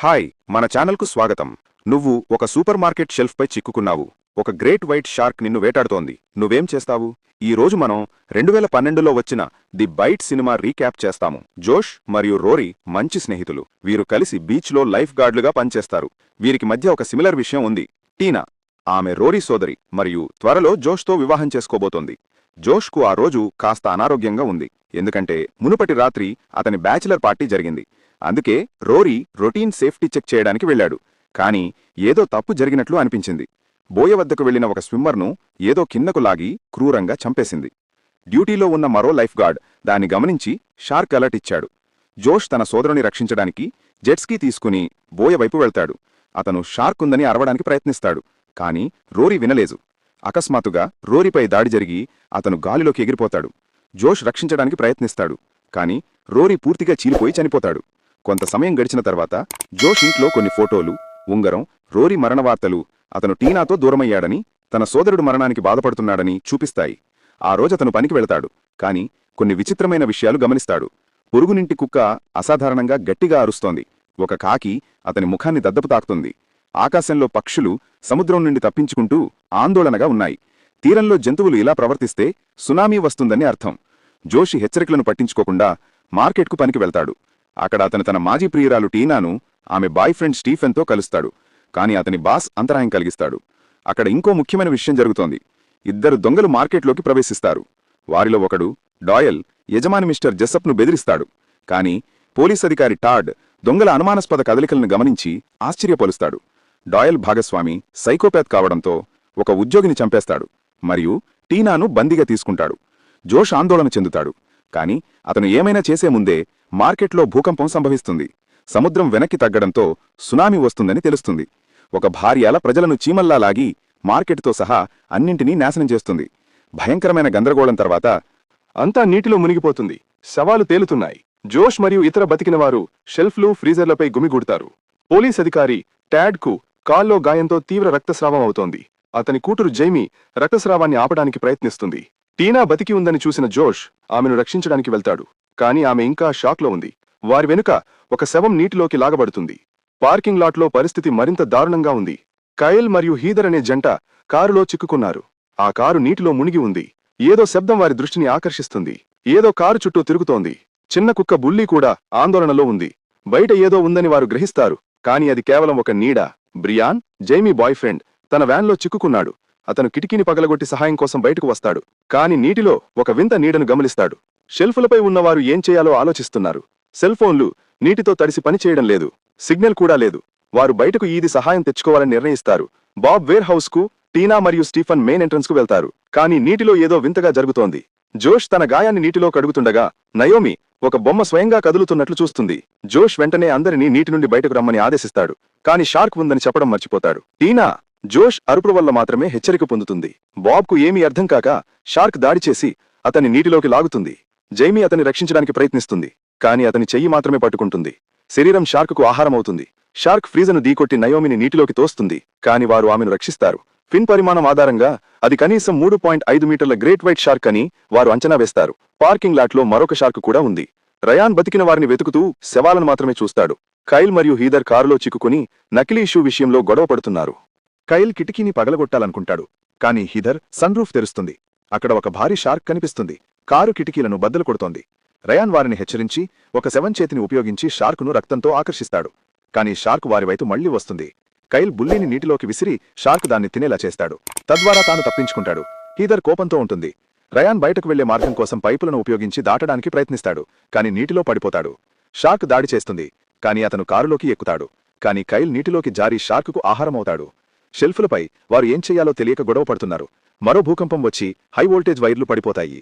Hi మన ఛానల్కు స్వాగతం. నువ్వు ఒక సూపర్ మార్కెట్ షెల్ఫ్పై చిక్కుకున్నావు. ఒక గ్రేట్ వైట్ షార్క్ నిన్ను వేటాడుతోంది. నువ్వేం చేస్తావు? ఈ రోజు మనం 2012లో వచ్చిన ది బైట్ సినిమా రీక్యాప్ చేస్తాము. జోష్ మరియు రోరీ మంచి స్నేహితులు. వీరు కలిసి బీచ్లో లైఫ్ గార్డులుగా పనిచేస్తారు. వీరికి మధ్య ఒక సిమిలర్ విషయం ఉంది. టీనా ఆమె రోరీ సోదరి మరియు త్వరలో జోష్తో వివాహం చేసుకోబోతోంది. జోష్కు ఆ రోజు కాస్త అనారోగ్యంగా ఉంది, ఎందుకంటే మునుపటి రాత్రి అతని బ్యాచిలర్ పార్టీ జరిగింది. అందుకే రోరీ రొటీన్ సేఫ్టీ చెక్ చేయడానికి వెళ్లాడు. కాని ఏదో తప్పు జరిగినట్లు అనిపించింది. బోయ వద్దకు వెళ్లిన ఒక స్విమ్మర్ను ఏదో కిందకు లాగి క్రూరంగా చంపేసింది. డ్యూటీలో ఉన్న మరో లైఫ్ గార్డ్ దాన్ని గమనించి షార్క్ అలర్ట్ ఇచ్చాడు. జోష్ తన సోదరుని రక్షించడానికి జెట్స్కీ తీసుకుని బోయ వైపు వెళ్తాడు. అతను షార్క్ ఉందని అరవడానికి ప్రయత్నిస్తాడు, కాని రోరీ వినలేదు. అకస్మాత్తుగా రోరీపై దాడి జరిగి అతను గాలిలోకి ఎగిరిపోతాడు. జోష్ రక్షించడానికి ప్రయత్నిస్తాడు, కాని రోరీ పూర్తిగా చీలిపోయి చనిపోతాడు. కొంత సమయం గడిచిన తర్వాత జోష్ ఇంట్లో కొన్ని ఫోటోలు, ఉంగరం, రోరీ మరణవార్తలు అతను టీనాతో దూరమయ్యాడని, తన సోదరుడు మరణానికి బాధపడుతున్నాడని చూపిస్తాయి. ఆ రోజతను పనికి వెళతాడు, కాని కొన్ని విచిత్రమైన విషయాలు గమనిస్తాడు. పొరుగునింటి కుక్క అసాధారణంగా గట్టిగా అరుస్తోంది. ఒక కాకి అతని ముఖాన్ని దద్దపు తాకుతుంది. ఆకాశంలో పక్షులు సముద్రం నుండి తప్పించుకుంటూ ఆందోళనగా ఉన్నాయి. తీరంలో జంతువులు ఇలా ప్రవర్తిస్తే సునామీ వస్తుందని అర్థం. జోషి హెచ్చరికలను పట్టించుకోకుండా మార్కెట్కు పనికి వెళ్తాడు. అక్కడ అతను తన మాజీ ప్రియురాలు టీనాను ఆమె బాయ్ ఫ్రెండ్ స్టీఫెన్తో కలుస్తాడు. కాని అతని బాస్ అంతరాయం కలిగిస్తాడు. అక్కడ ఇంకో ముఖ్యమైన విషయం జరుగుతోంది. ఇద్దరు దొంగలు మార్కెట్లోకి ప్రవేశిస్తారు. వారిలో ఒకడు డాయల్ యజమాని మిస్టర్ జెసప్ను బెదిరిస్తాడు. కాని పోలీస్ అధికారి టాడ్ దొంగల అనుమానాస్పద కదలికలను గమనించి ఆశ్చర్యపరుస్తాడు. డాయల్ భాగస్వామి సైకోపాత్ కావడంతో ఒక ఉద్యోగిని చంపేస్తాడు మరియు టీనాను బందీగా తీసుకుంటాడు. జోష్ ఆందోళన చెందుతాడు, కాని అతను ఏమైనా చేసే ముందే మార్కెట్లో భూకంపం సంభవిస్తుంది. సముద్రం వెనక్కి తగ్గడంతో సునామీ వస్తుందని తెలుస్తుంది. ఒక భారీ అల ప్రజలను చీమల్లా లాగి మార్కెట్తో సహా అన్నింటినీ నాశనం చేస్తుంది. భయంకరమైన గందరగోళం తర్వాత అంతా నీటిలో మునిగిపోతుంది. శవాలు తేలుతున్నాయి. జోష్ మరియు ఇతర బతికినవారు షెల్ఫ్లు, ఫ్రీజర్లపై గుమిగూడతారు. పోలీస్ అధికారి టాడ్కు కాల్లో గాయంతో తీవ్ర రక్తస్రావం అవుతోంది. అతని కూతురు జైమీ రక్తస్రావాన్ని ఆపడానికి ప్రయత్నిస్తుంది. టీనా బతికి ఉందని చూసిన జోష్ ఆమెను రక్షించడానికి వెళ్తాడు, కాని ఆమె ఇంకా షాక్లో ఉంది. వారి వెనుక ఒక శవం నీటిలోకి లాగబడుతుంది. పార్కింగ్ లాట్లో పరిస్థితి మరింత దారుణంగా ఉంది. కైల్ మరియు హీదర్ అనే జంట కారులో చిక్కుకున్నారు. ఆ కారు నీటిలో మునిగి ఉంది. ఏదో శబ్దం వారి దృష్టిని ఆకర్షిస్తుంది. ఏదో కారు చుట్టూ తిరుగుతోంది. చిన్న కుక్క బుల్లీ కూడా ఆందోళనలో ఉంది. బయట ఏదో ఉందని వారు గ్రహిస్తారు, కాని అది కేవలం ఒక నీడ. బ్రియాన్, జైమీ బాయ్ ఫ్రెండ్, తన వ్యాన్లో చిక్కుకున్నాడు. అతను కిటికీని పగలగొట్టి సహాయం కోసం బయటకు వస్తాడు, కాని నీటిలో ఒక వింత నీడను గమనిస్తాడు. షెల్ఫులపై ఉన్నవారు ఏం చేయాలో ఆలోచిస్తున్నారు. సెల్ ఫోన్లు నీటితో తడిసి పనిచేయడం లేదు. సిగ్నల్ కూడా లేదు. వారు బయటకు ఈది సహాయం తెచ్చుకోవాలని నిర్ణయిస్తారు. బాబ్ వేర్ హౌస్ కు టీనా మరియు స్టీఫన్ మెయిన్ ఎంట్రన్స్ కు వెళ్తారు, కాని నీటిలో ఏదో వింతగా జరుగుతోంది. జోష్ తన గాయాన్ని నీటిలో కడుగుతుండగా నయోమి ఒక బొమ్మ స్వయంగా కదులుతున్నట్లు చూస్తుంది. జోష్ వెంటనే అందరినీ నీటి నుండి బయటకు రమ్మని ఆదేశిస్తాడు, కాని షార్క్ ఉందని చెప్పడం మర్చిపోతాడు. టీనా జోష్ అరుపుల వల్ల మాత్రమే హెచ్చరిక పొందుతుంది. బాబ్కు ఏమీ అర్థం కాక షార్క్ దాడి చేసి అతన్ని నీటిలోకి లాగుతుంది. జైమీ అతన్ని రక్షించడానికి ప్రయత్నిస్తుంది, కాని అతని చెయ్యి మాత్రమే పట్టుకుంటుంది. శరీరం షార్క్కు ఆహారమవుతుంది. షార్క్ ఫ్రీజను ఢీకొట్టి నయోమిని నీటిలోకి తోస్తుంది, కాని వారు ఆమెను రక్షిస్తారు. ఫిన్ పరిమాణం ఆధారంగా అది కనీసం 3.5 మీటర్ల గ్రేట్ వైట్ షార్క్ అని వారు అంచనా వేస్తారు. పార్కింగ్ లాట్లో మరొక షార్క్ కూడా ఉంది. రయాన్ బతికిన వారిని వెతుకుతూ శవాలను మాత్రమే చూస్తాడు. కైల్ మరియు హీదర్ కారులో చిక్కుకుని నకిలీ షూ విషయంలో గొడవ పడుతున్నారు. కైల్ కిటికీని పగలగొట్టాలనుకుంటాడు, కాని హీదర్ సన్ రూఫ్ తెరుస్తుంది. అక్కడ ఒక భారీ షార్క్ కనిపిస్తుంది. కారు కిటికీలను బద్దలు కొడుతోంది. రయాన్ వారిని హెచ్చరించి ఒక శవం చేతిని ఉపయోగించి షార్కును రక్తంతో ఆకర్షిస్తాడు, కాని షార్క్ వారి వైపు మళ్లీ వస్తుంది. కైల్ బుల్లీని నీటిలోకి విసిరి షార్క్ దాన్ని తినేలా చేస్తాడు. తద్వారా తాను తప్పించుకుంటాడు. హీదర్ కోపంతో ఉంటుంది. రయాన్ బయటకు వెళ్లే మార్గం కోసం పైపులను ఉపయోగించి దాటడానికి ప్రయత్నిస్తాడు, కాని నీటిలో పడిపోతాడు. షార్క్ దాడి చేస్తుంది, కాని అతను కారులోకి ఎక్కుతాడు. కాని కైల్ నీటిలోకి జారి షార్కుకు ఆహారమవుతాడు. షెల్ఫులపై వారు ఏం చెయ్యాలో తెలియక గొడవ పడుతున్నారు. మరో భూకంపం వచ్చి హై వోల్టేజ్ వైర్లు పడిపోతాయి.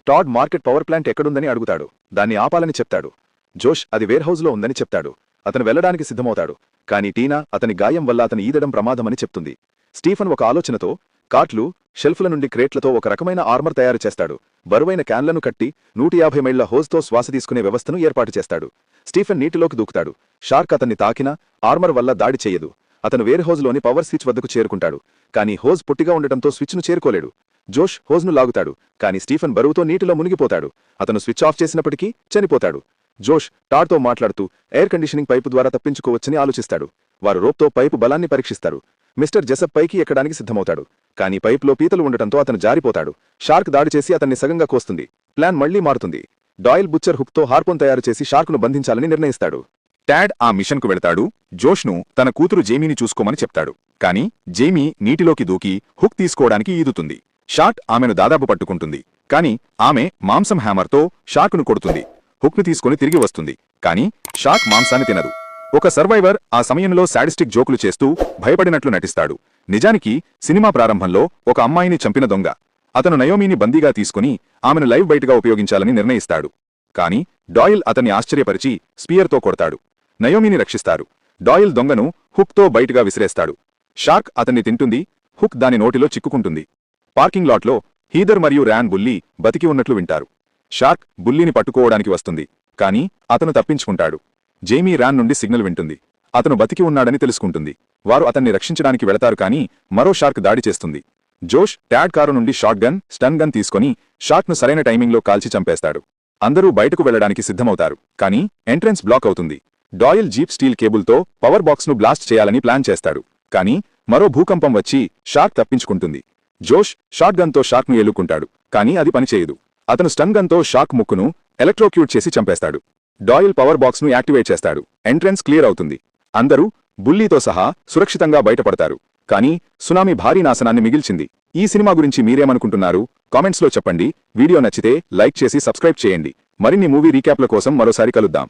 టాడ్ మార్కెట్ పవర్ ప్లాంట్ ఎక్కడుందని అడుగుతాడు. దాన్ని ఆపాలని చెప్తాడు. జోష్ అది వేర్హౌస్లో ఉందని చెప్తాడు. అతను వెళ్లడానికి సిద్ధమవుతాడు, కాని టీనా అతని గాయం వల్ల అతను ఈదడం ప్రమాదమని చెప్తుంది. స్టీఫన్ ఒక ఆలోచనతో కార్ట్లు, షెల్ఫ్ల నుండి క్రేట్లతో ఒక రకమైన ఆర్మర్ తయారు చేస్తాడు. బరువైన క్యాన్లను కట్టి 150 మైళ్ల హోజ్తో శ్వాస తీసుకునే వ్యవస్థను ఏర్పాటు చేస్తాడు. స్టీఫెన్ నీటిలోకి దూకుతాడు. షార్క్ అతన్ని తాకినా ఆర్మర్ వల్ల దాడి చెయ్యదు. అతను వేర్ హోజ్లోని పవర్ స్విచ్ వద్దకు చేరుకుంటాడు, కాని హోజ్ పొట్టిగా ఉండటంతో స్విచ్ను చేరుకోలేడు. జోష్ హోజ్ను లాగుతాడు, కాని స్టీఫెన్ బరువుతో నీటిలో మునిగిపోతాడు. అతను స్విచ్ ఆఫ్ చేసినప్పటికీ చనిపోతాడు. జోష్ టాడ్తో మాట్లాడుతూ ఎయిర్ కండిషనింగ్ పైపు ద్వారా తప్పించుకోవచ్చని ఆలోచిస్తాడు. వారు రోప్తో పైపు బలాన్ని పరీక్షిస్తారు. మిస్టర్ జెసప్ పైకి ఎక్కడానికి సిద్ధమవుతాడు. కానీ పైపులో పీతలు ఉండటంతో అతను జారిపోతాడు. షార్క్ దాడి చేసి అతన్ని సగంగా కోస్తుంది. ప్లాన్ మళ్లీ మారుతుంది. డాయిల్ బుచ్చర్ హుక్తో హార్పోన్ తయారు చేసి షార్క్ను బంధించాలని నిర్ణయిస్తాడు. టాడ్ ఆ మిషన్కు వెళతాడు. జోష్ను తన కూతురు జేమీని చూసుకోమని చెప్తాడు. కాని జేమీ నీటిలోకి దూకి హుక్ తీసుకోవడానికి ఈదుతుంది. షార్క్ ఆమెను దాదాపు పట్టుకుంటుంది. కాని ఆమె మాంసం హ్యామర్తో షార్క్ను కొడుతుంది. హుక్ను తీసుకుని తిరిగి వస్తుంది. కాని షార్క్ మాంసాన్ని తినదు. ఒక సర్వైవర్ ఆ సమయంలో శాడిస్టిక్ జోకులు చేస్తూ భయపడినట్లు నటిస్తాడు. నిజానికి సినిమా ప్రారంభంలో ఒక అమ్మాయిని చంపిన దొంగ. అతను నయోమీని బందీగా తీసుకుని ఆమెను లైవ్ బైట్గా ఉపయోగించాలని నిర్ణయిస్తాడు. కాని డాయిల్ అతన్ని ఆశ్చర్యపరిచి స్పియర్తో కొడతాడు. నయోమీని రక్షిస్తారు. డాయిల్ దొంగను హుక్తో బయటగా విసిరేస్తాడు. షార్క్ అతన్ని తింటుంది. హుక్ దాని నోటిలో చిక్కుకుంటుంది. పార్కింగ్ లాట్లో హీదర్ మరియు ర్యాన్ బుల్లీ బతికి ఉన్నట్లు వింటారు. షార్క్ బుల్లీని పట్టుకోవడానికి వస్తుంది. కాని అతను తప్పించుకుంటాడు. జేమీ ర్యాన్ నుండి సిగ్నల్ వింటుంది. అతను బతికి ఉన్నాడని తెలుసుకుంటుంది. వారు అతన్ని రక్షించడానికి వెళతారు. కాని మరో షార్క్ దాడి చేస్తుంది. జోష్ టాడ్ కారు నుండి షాట్ గన్, స్టన్ గన్ తీసుకుని షార్క్ను సరైన టైమింగ్లో కాల్చి చంపేస్తాడు. అందరూ బయటకు వెళ్లడానికి సిద్ధమవుతారు. కాని ఎంట్రెన్స్ బ్లాక్ అవుతుంది. డాయిల్ జీప్ స్టీల్ కేబుల్తో పవర్ బాక్స్ను బ్లాస్ట్ చేయాలని ప్లాన్ చేస్తాడు. కాని మరో భూకంపం వచ్చి షార్క్ తప్పించుకుంటుంది. జోష్ షాట్ గన్తో షార్క్ను ఏలుకుంటాడు. కాని అది పనిచేయదు. అతను స్టన్ గన్తో షార్క్ ముక్కును ఎలక్ట్రోక్యూట్ చేసి చంపేస్తాడు. డాయిల్ పవర్ బాక్స్ను యాక్టివేట్ చేస్తాడు. ఎంట్రెన్స్ క్లియర్ అవుతుంది. అందరూ బుల్లీతో సహా సురక్షితంగా బయటపడతారు. కానీ సునామీ భారీ నాశనాన్ని మిగిల్చింది. ఈ సినిమా గురించి మీరేమనుకుంటున్నారు? కామెంట్స్లో చెప్పండి. వీడియో నచ్చితే లైక్ చేసి సబ్స్క్రైబ్ చేయండి. మరిన్ని మూవీ రీక్యాప్ల కోసం మరోసారి కలుద్దాం.